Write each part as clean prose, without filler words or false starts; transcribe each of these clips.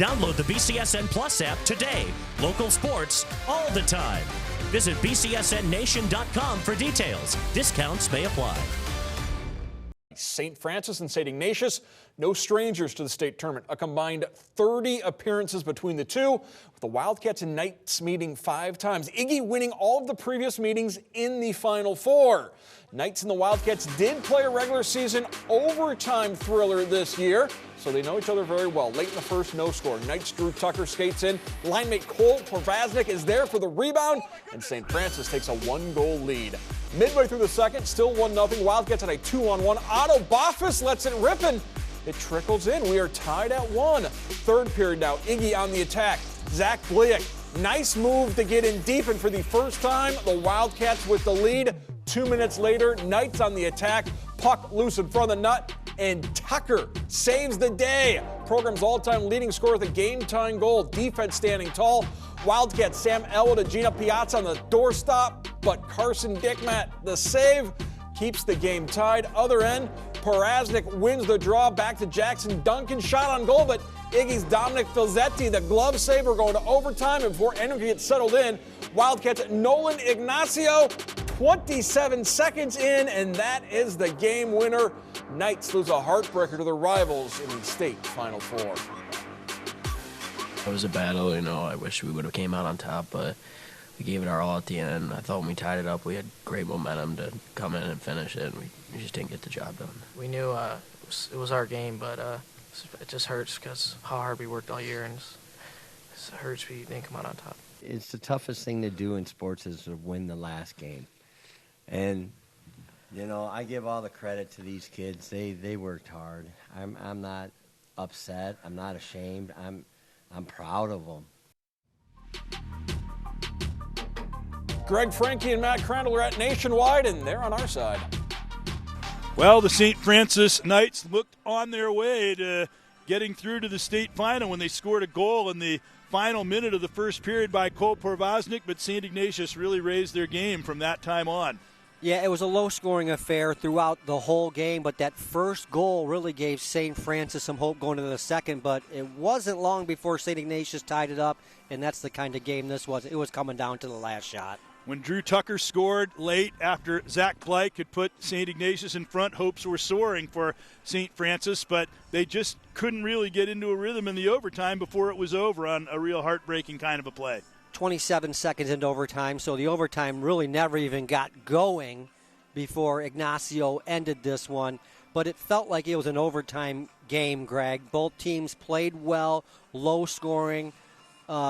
Download the BCSN Plus app today. Local sports all the time. Visit bcsnnation.com for details. Discounts may apply. St. Francis and St. Ignatius, no strangers to the state tournament. A combined 30 appearances between the two, with the Wildcats and Knights meeting 5 times. Iggy winning all of the previous meetings in the Final Four. Knights and the Wildcats did play a regular season overtime thriller this year, so they know each other very well. Late in the first, no score. Knights' Drew Tucker skates in. Line mate Cole Porvaznik is there for the rebound, and St. Francis takes a 1-goal lead. Midway through the second, still 1-0. Wildcats on a 2-on-1. Otto Boffus lets it rip, and it trickles in. We are tied at 1. Third period now. Iggy on the attack. Zach Bliak. Nice move to get in deep, and for the first time, the Wildcats with the lead. 2 minutes later, Knights on the attack. Puck loose in front of the net, and Tucker saves the day. Program's all-time leading scorer with a game-tying goal. Defense standing tall. Wildcats Sam Elwood and Gina Piazza on the doorstop, but Carson Dickmat, the save, keeps the game tied. Other end, Porvaznik wins the draw. Back to Jackson Duncan, shot on goal, but Iggy's Dominic Filzetti, the glove saver, going to overtime. And before anyone gets settled in, Wildcats Nolan Ignacio, 27 seconds in, and that is the game winner. Knights lose a heartbreaker to their rivals in the state Final Four. It was a battle, I wish we would have came out on top, but we gave it our all at the end. I thought when we tied it up, we had great momentum to come in and finish it, and we just didn't get the job done. We knew it was our game, but it just hurts because how hard we worked all year, and it hurts we didn't come out on top. It's the toughest thing to do in sports is to win the last game. And, I give all the credit to these kids. They worked hard. I'm not upset. I'm not ashamed. I'm proud of them. Greg Franke and Matt Crandall are at Nationwide, and they're on our side. Well, the St. Francis Knights looked on their way to getting through to the state final when they scored a goal in the final minute of the first period by Cole Porvaznik, but St. Ignatius really raised their game from that time on. Yeah, it was a low-scoring affair throughout the whole game, but that first goal really gave St. Francis some hope going into the second, but it wasn't long before St. Ignatius tied it up, and that's the kind of game this was. It was coming down to the last shot. When Drew Tucker scored late after Zach Blake had put St. Ignatius in front, hopes were soaring for St. Francis, but they just couldn't really get into a rhythm in the overtime before it was over on a real heartbreaking kind of a play. 27 seconds into overtime, so the overtime really never even got going before Ignacio ended this one. But it felt like it was an overtime game, Greg. Both teams played well, low scoring.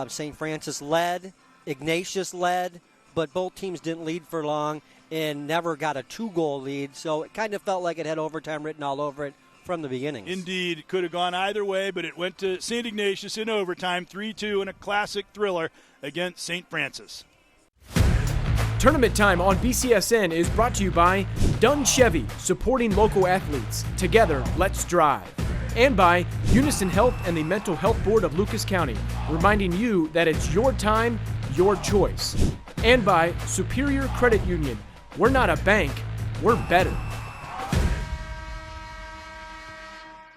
St. Francis led, Ignatius led, but both teams didn't lead for long and never got a 2-goal lead. So it kind of felt like it had overtime written all over it from the beginning. Indeed, it could have gone either way, but it went to St. Ignatius in overtime, 3-2 in a classic thriller against St. Francis. Tournament Time on BCSN is brought to you by Dunn Chevy, supporting local athletes. Together, let's drive. And by Unison Health and the Mental Health Board of Lucas County, reminding you that it's your time, your choice. And by Superior Credit Union. We're not a bank, we're better.